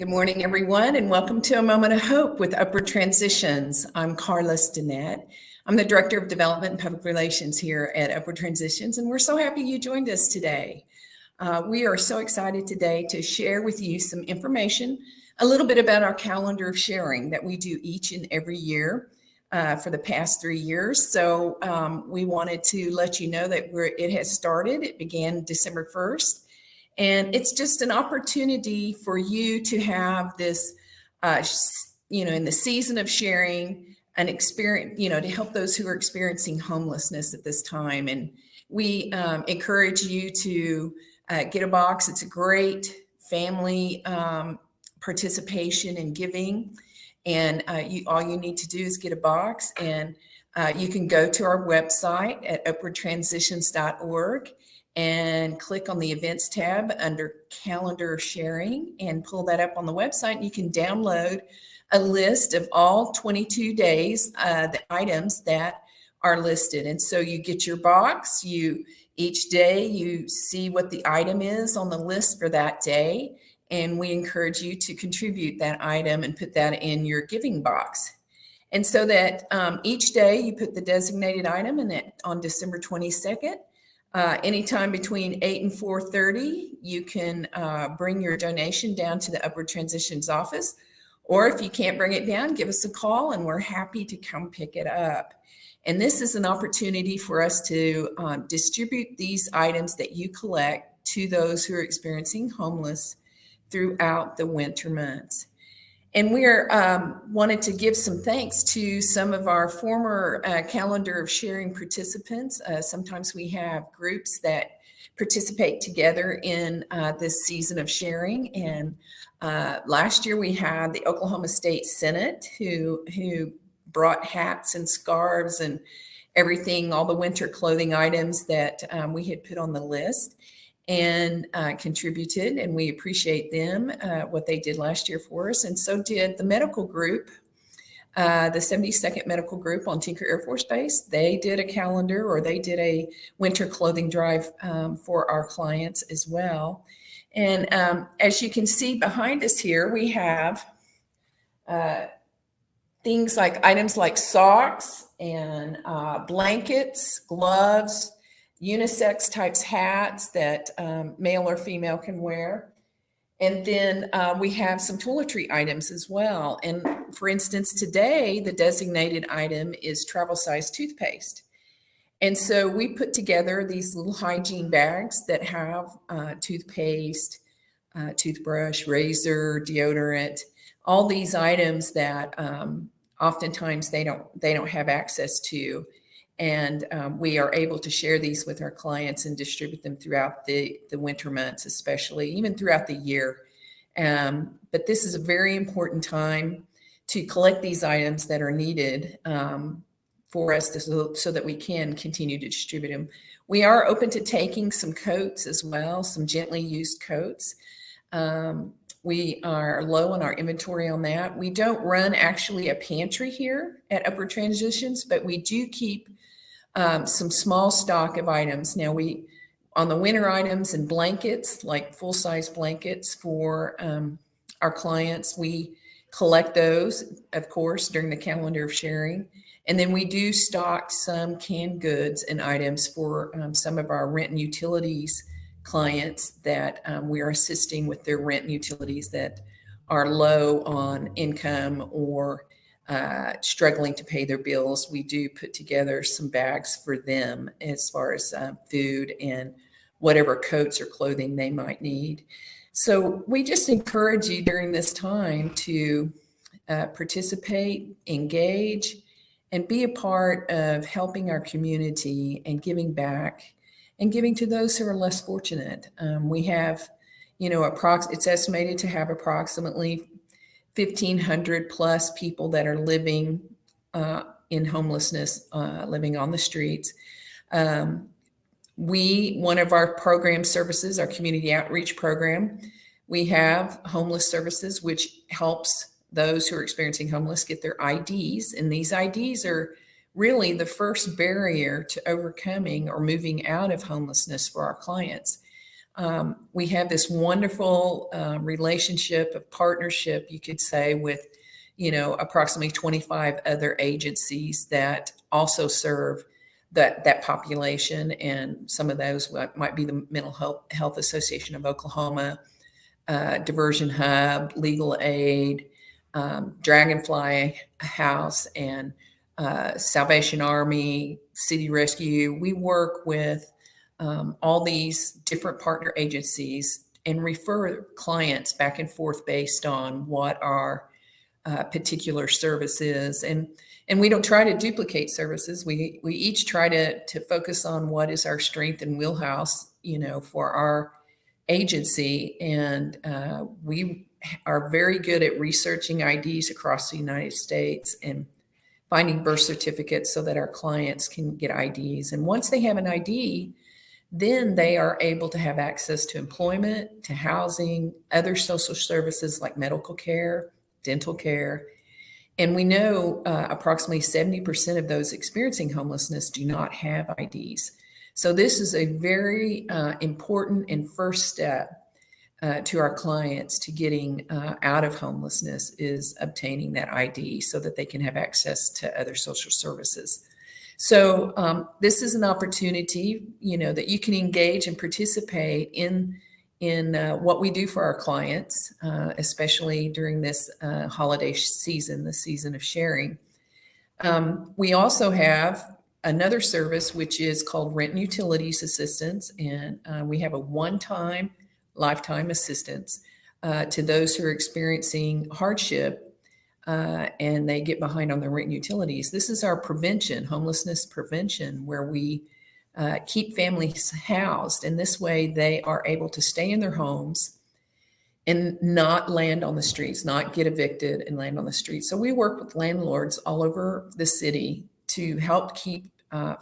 Good morning, everyone, and welcome to A Moment of Hope with Upward Transitions. I'm Carla Stinnett. I'm the Director of Development and Public Relations here at Upward Transitions, and we're so happy you joined us today. We are so excited today to share with you some information, a little bit about our calendar of sharing that we do each and every year for the past 3 years. So we wanted to let you know that it has started. It began December 1st. And it's just an opportunity for you to have this, in the season of sharing an experience, to help those who are experiencing homelessness at this time. And we encourage you to get a box. It's a great family participation and giving. And all you need to do is get a box, and you can go to our website at upwardtransitions.org and click on the events tab under calendar sharing and pull that up on the website. And you can download a list of all 22 days, the items that are listed. And so you get your box, each day you see what the item is on the list for that day. And we encourage you to contribute that item and put that in your giving box. And so that each day you put the designated item in it on December 22nd. Anytime between 8 and 4:30, you can bring your donation down to the Upward Transitions office. Or if you can't bring it down, give us a call and we're happy to come pick it up. And this is an opportunity for us to distribute these items that you collect to those who are experiencing homeless throughout the winter months. And we're wanted to give some thanks to some of our former calendar of sharing participants. Sometimes we have groups that participate together in this season of sharing. And last year we had the Oklahoma State Senate who brought hats and scarves and everything, all the winter clothing items that we had put on the list and contributed, and we appreciate them, what they did last year for us. And so did the medical group, the 72nd Medical Group on Tinker Air Force Base. They did a calendar, or they did a winter clothing drive for our clients as well. And as you can see behind us here, we have things like items like socks and blankets, gloves, unisex types hats that male or female can wear. And then we have some toiletry items as well. And for instance, today, the designated item is travel size toothpaste. And so we put together these little hygiene bags that have toothpaste, toothbrush, razor, deodorant, all these items that oftentimes they don't have access to. And we are able to share these with our clients and distribute them throughout the winter months, especially, even throughout the year. But this is a very important time to collect these items that are needed for us so that we can continue to distribute them. We are open to taking some coats as well, some gently used coats. We are low on our inventory on that. We don't run actually a pantry here at Upward Transitions, but we do keep some small stock of items. Now on the winter items and blankets, like full-size blankets for our clients, we collect those, of course, during the calendar of sharing. And then we do stock some canned goods and items for some of our rent and utilities clients that we are assisting with their rent and utilities that are low on income or struggling to pay their bills. We do put together some bags for them as far as food and whatever coats or clothing they might need. So we just encourage you during this time to participate, engage, and be a part of helping our community and giving back and giving to those who are less fortunate. We have, it's estimated to have approximately 1,500 plus people that are living in homelessness, living on the streets. One of our program services, our community outreach program, we have homeless services, which helps those who are experiencing homeless get their IDs. And these IDs are really the first barrier to overcoming or moving out of homelessness for our clients. We have this wonderful relationship of partnership, you could say, with, approximately 25 other agencies that also serve that population. And some of those might be the Mental Health Association of Oklahoma, Diversion Hub, Legal Aid, Dragonfly House, and Salvation Army, City Rescue. We work with all these different partner agencies and refer clients back and forth based on what our particular service is. And we don't try to duplicate services. We each try to focus on what is our strength and wheelhouse, for our agency. And we are very good at researching IDs across the United States and finding birth certificates so that our clients can get IDs. And once they have an ID, then they are able to have access to employment, to housing, other social services like medical care, dental care. And we know approximately 70% of those experiencing homelessness do not have IDs. So this is a very important and first step to our clients to getting out of homelessness, is obtaining that ID so that they can have access to other social services. So this is an opportunity, that you can engage and participate in what we do for our clients, especially during this holiday season, the season of sharing. We also have another service, which is called Rent and Utilities Assistance, and we have a one-time lifetime assistance to those who are experiencing hardship and they get behind on their rent and utilities. This is our prevention, homelessness prevention, where we keep families housed. And this way they are able to stay in their homes and not land on the streets, not get evicted and land on the streets. So we work with landlords all over the city to help keep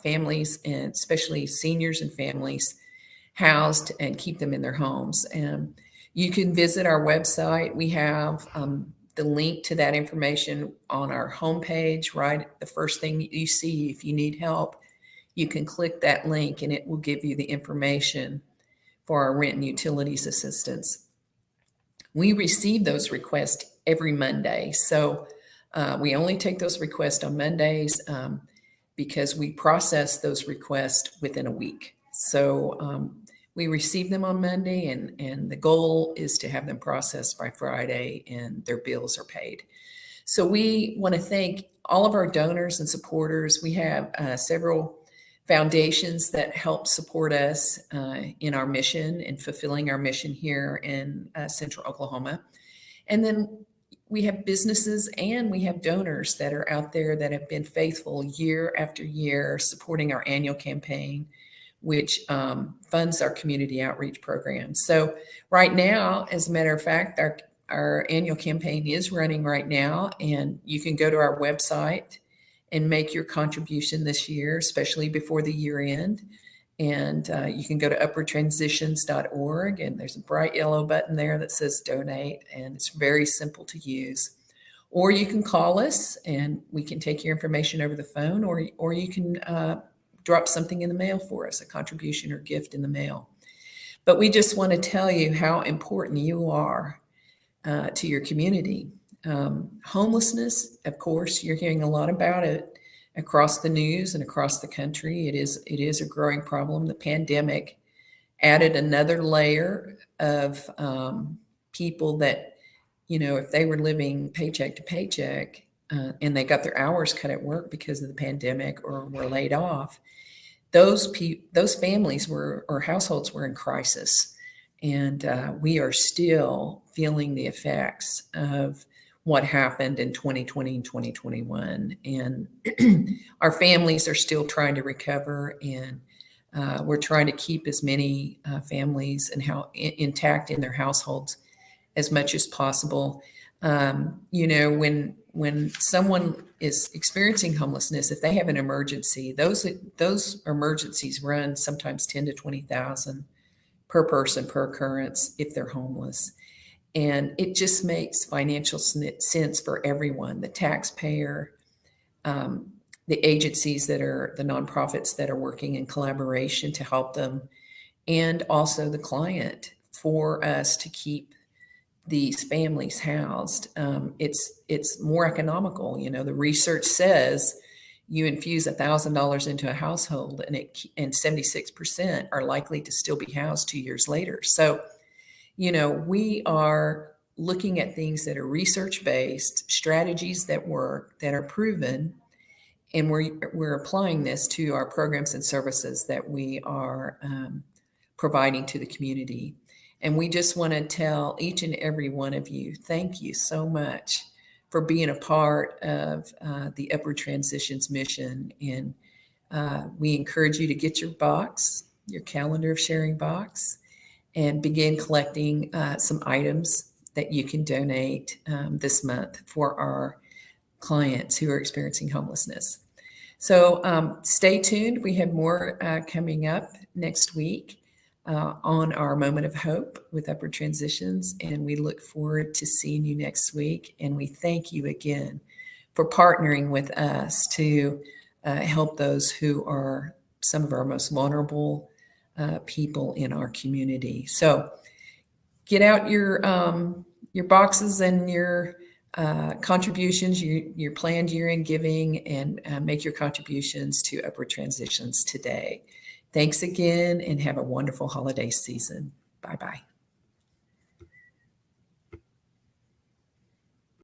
families, and especially seniors and families, housed and keep them in their homes. And you can visit our website. We have the link to that information on our homepage, right? The first thing you see, if you need help, you can click that link and it will give you the information for our rent and utilities assistance. We receive those requests every Monday. So we only take those requests on Mondays because we process those requests within a week. So we receive them on Monday, and the goal is to have them processed by Friday and their bills are paid. So we want to thank all of our donors and supporters. We have several foundations that help support us in our mission and fulfilling our mission here in Central Oklahoma. And then we have businesses and we have donors that are out there that have been faithful year after year supporting our annual campaign, which funds our community outreach program. So right now, as a matter of fact, our annual campaign is running right now, and you can go to our website and make your contribution this year, especially before the year end. And you can go to upwardtransitions.org, and there's a bright yellow button there that says donate, and it's very simple to use. Or you can call us and we can take your information over the phone, or you can drop something in the mail for us, a contribution or gift in the mail. But we just want to tell you how important you are to your community. Homelessness, of course, you're hearing a lot about it across the news and across the country. It is a growing problem. The pandemic added another layer of people that, if they were living paycheck to paycheck and they got their hours cut at work because of the pandemic or were laid off, those families or households were in crisis. And we are still feeling the effects of what happened in 2020 and 2021. And our families are still trying to recover, and we're trying to keep as many families intact in their households as much as possible. When someone is experiencing homelessness, if they have an emergency, those emergencies run sometimes 10 to 20,000 per person per occurrence if they're homeless. And it just makes financial sense for everyone, the taxpayer, the agencies that are the nonprofits that are working in collaboration to help them, and also the client for us to keep these families housed. It's more economical. The research says you infuse $1,000 into a household, and 76% are likely to still be housed 2 years later. So, we are looking at things that are research-based, strategies that work, that are proven, and we're applying this to our programs and services that we are providing to the community. And we just want to tell each and every one of you, thank you so much for being a part of the Upward Transitions mission. And we encourage you to get your box, your calendar of sharing box, and begin collecting some items that you can donate this month for our clients who are experiencing homelessness. So stay tuned. We have more coming up next week on our Moment of Hope with Upward Transitions, and we look forward to seeing you next week. And we thank you again for partnering with us to help those who are some of our most vulnerable people in our community. So get out your boxes and your contributions, your planned year-end giving, and make your contributions to Upward Transitions today. Thanks again, and have a wonderful holiday season. Bye-bye.